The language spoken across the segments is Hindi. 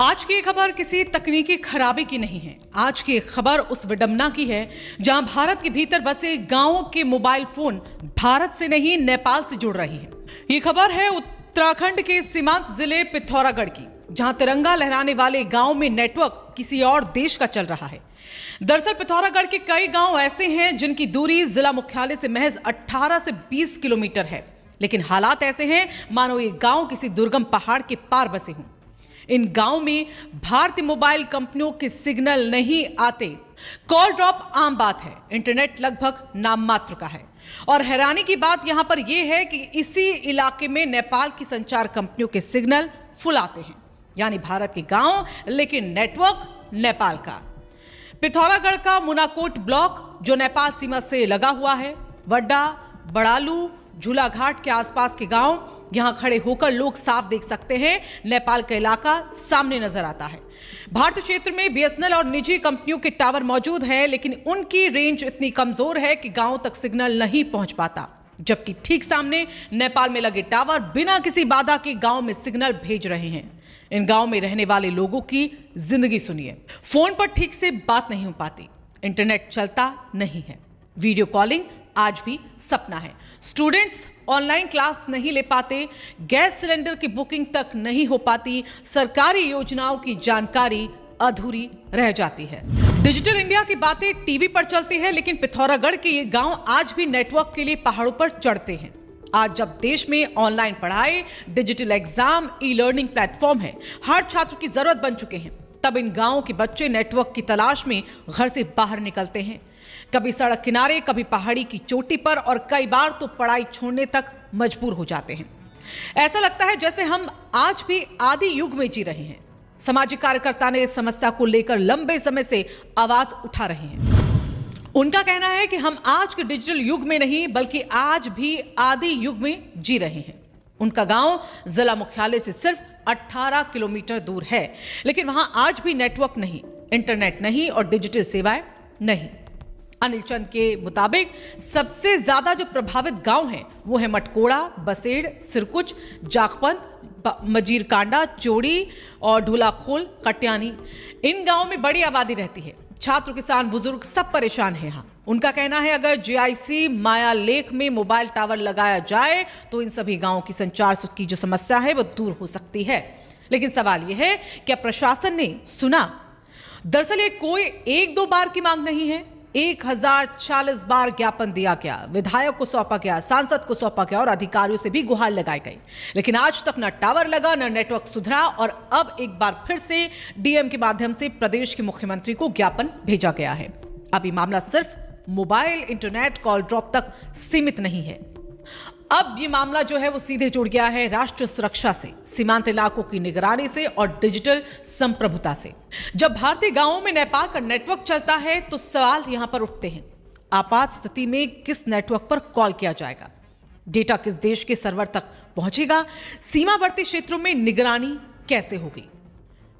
आज की खबर किसी तकनीकी खराबी की नहीं है। आज की खबर उस विडंबना की है जहां भारत के भीतर बसे गांवों के मोबाइल फोन भारत से नहीं नेपाल से जुड़ रही हैं। ये खबर है उत्तराखंड के सीमांत जिले पिथौरागढ़ की, जहां तिरंगा लहराने वाले गांव में नेटवर्क किसी और देश का चल रहा है। दरअसल पिथौरागढ़ के कई गांव ऐसे हैं जिनकी दूरी जिला मुख्यालय से महज 18 से 20 किलोमीटर है, लेकिन हालात ऐसे हैं मानो ये गांव किसी दुर्गम पहाड़ के पार बसे हों। इन गांव में भारतीय मोबाइल कंपनियों के सिग्नल नहीं आते। कॉल ड्रॉप आम बात है, इंटरनेट लगभग नाम मात्र का है। और हैरानी की बात यहां पर यह है कि इसी इलाके में नेपाल की संचार कंपनियों के सिग्नल फुल आते हैं, यानी भारत के गांव लेकिन नेटवर्क नेपाल का। पिथौरागढ़ का मुनाकोट ब्लॉक जो नेपाल सीमा से लगा हुआ है, वड्डा, बड़ालू, झूलाघाट के आसपास के गांव, यहां खड़े होकर लोग साफ देख सकते हैं नेपाल का इलाका सामने नजर आता है। भारतीय क्षेत्र में बीएसएनएल और निजी कंपनियों के टावर मौजूद हैं, लेकिन उनकी रेंज इतनी कमजोर है कि गांव तक सिग्नल नहीं पहुंच पाता, जबकि ठीक सामने नेपाल में लगे टावर बिना किसी बाधा के गांव में सिग्नल भेज रहे हैं। इन गांव में रहने वाले लोगों की जिंदगी सुनिए। फोन पर ठीक से बात नहीं हो पाती, इंटरनेट चलता नहीं है, वीडियो कॉलिंग आज भी सपना है, स्टूडेंट्स ऑनलाइन क्लास नहीं ले पाते, गैस सिलेंडर की बुकिंग तक नहीं हो पाती, सरकारी योजनाओं की जानकारी अधूरी रह जाती है। डिजिटल इंडिया की बातें टीवी पर चलती है, लेकिन पिथौरागढ़ के ये गांव आज भी नेटवर्क के लिए पहाड़ों पर चढ़ते हैं। आज जब देश में ऑनलाइन पढ़ाई, digital exam, e learning platform है, हर छात्र की जरूरत बन चुके हैं, तब इन गांवों के बच्चे नेटवर्क की तलाश में घर से बाहर निकलते हैं। कभी सड़क किनारे, कभी पहाड़ी की चोटी पर, और कई बार तो पढ़ाई छोड़ने तक मजबूर हो जाते हैं। ऐसा लगता है जैसे हम आज भी आदि युग में जी रहे हैं। सामाजिक कार्यकर्ता ने इस समस्या को लेकर लंबे समय से आवाज उठा रहे हैं। उनका कहना है कि हम आज के डिजिटल युग में नहीं बल्कि आज भी आदि युग में जी रहे हैं। उनका गांव जिला मुख्यालय से सिर्फ 18 किलोमीटर दूर है, लेकिन वहां आज भी नेटवर्क नहीं, इंटरनेट नहीं और डिजिटल सेवाएं नहीं। अनिल चंद के मुताबिक सबसे ज्यादा जो प्रभावित गांव हैं वो है मटकोड़ा, बसेड़, सिरकुच, जाखपंत, मजीरकांडा, चोड़ी और ढूलाखोल, कट्यानी। इन गांवों में बड़ी आबादी रहती है। छात्र, किसान, बुजुर्ग सब परेशान हैं यहाँ। उनका कहना है अगर जीआईसी माया लेक में मोबाइल टावर लगाया जाए तो इन सभी गांवों की संचार की जो समस्या है वो दूर हो सकती है। लेकिन सवाल यह है क्या प्रशासन ने सुना? दरअसल ये कोई एक दो बार की मांग नहीं है, 1040 बार ज्ञापन दिया गया, विधायक को सौंपा गया, सांसद को सौंपा गया और अधिकारियों से भी गुहार लगाई गई, लेकिन आज तक न टावर लगा, न नेटवर्क सुधरा। और अब एक बार फिर से डीएम के माध्यम से प्रदेश के मुख्यमंत्री को ज्ञापन भेजा गया है। अब ये मामला सिर्फ मोबाइल इंटरनेट कॉल ड्रॉप तक सीमित नहीं है, अब ये मामला जो है वो सीधे जुड़ गया है राष्ट्रीय सुरक्षा से, सीमांत इलाकों की निगरानी से और डिजिटल संप्रभुता से। जब भारतीय गांवों में नेपाल का नेटवर्क चलता है तो सवाल यहां पर उठते हैं, आपात स्थिति में किस नेटवर्क पर कॉल किया जाएगा, डेटा किस देश के सर्वर तक पहुंचेगा, सीमावर्ती क्षेत्रों में निगरानी कैसे होगी।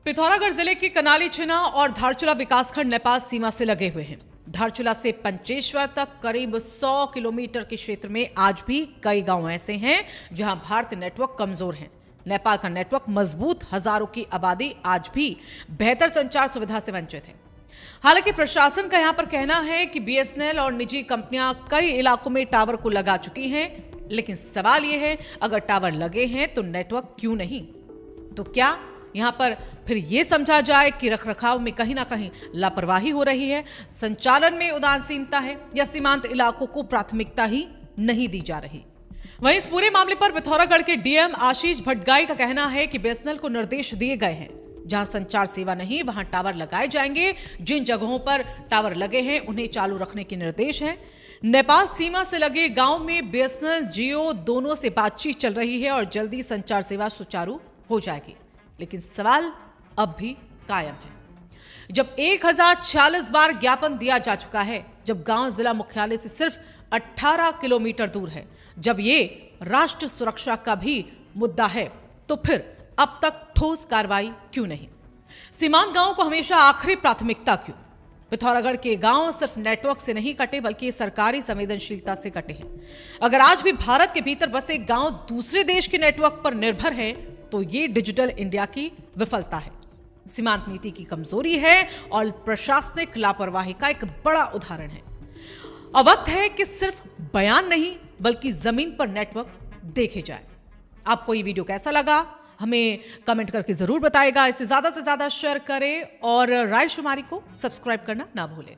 पिथौरागढ़ जिले के कनाली छिना और धारचूला विकासखंड नेपाल सीमा से लगे हुए हैं। धारचूला से पंचेश्वर तक करीब 100 किलोमीटर के क्षेत्र में आज भी कई गांव ऐसे हैं जहां भारतीय नेटवर्क कमजोर है। नेपाल का नेटवर्क मजबूत, हजारों की आबादी आज भी बेहतर संचार सुविधा से वंचित है। हालांकि प्रशासन का यहां पर कहना है कि बीएसएनएल और निजी कंपनियां कई इलाकों में टावर को लगा चुकी हैं, लेकिन सवाल यह है अगर टावर लगे हैं तो नेटवर्क क्यों नहीं? तो क्या यहां पर फिर यह समझा जाए कि रखरखाव में कहीं ना कहीं लापरवाही हो रही है, संचालन में उदासीनता है, या सीमांत इलाकों को प्राथमिकता ही नहीं दी जा रही? वहीं इस पूरे मामले पर पिथौरागढ़ के डीएम आशीष भट्टगाई का कहना है कि बीएसएनएल को निर्देश दिए गए हैं, जहां संचार सेवा नहीं वहां टावर लगाए जाएंगे, जिन जगहों पर टावर लगे हैं उन्हें चालू रखने के निर्देश है। नेपाल सीमा से लगे गांव में बीएसएनएल, जियो दोनों से बातचीत चल रही है और जल्दी संचार सेवा सुचारू हो जाएगी, लेकिन सवाल अब भी कायम है। जब 1040 बार ज्ञापन दिया जा चुका है, जब गांव जिला मुख्यालय से सिर्फ 18 किलोमीटर दूर है, जब ये राष्ट्र सुरक्षा का भी मुद्दा है, तो फिर अब तक ठोस कार्रवाई क्यों नहीं? सीमांत गांवों को हमेशा आखिरी प्राथमिकता क्यों? पिथौरागढ़ के गांव सिर्फ नेटवर्क से नहीं कटे बल्कि सरकारी संवेदनशीलता से कटे हैं। अगर आज भी भारत के भीतर बसे गांव दूसरे देश के नेटवर्क पर निर्भर है तो ये डिजिटल इंडिया की विफलता है। सीमांत नीति की कमजोरी है और प्रशासनिक लापरवाही का एक बड़ा उदाहरण है। अब वक्त है कि सिर्फ बयान नहीं बल्कि जमीन पर नेटवर्क देखे जाए। आपको ये वीडियो कैसा लगा हमें कमेंट करके जरूर बताएगा। इसे ज्यादा से ज्यादा शेयर करें और राय शुमारी को सब्सक्राइब करना ना भूलें।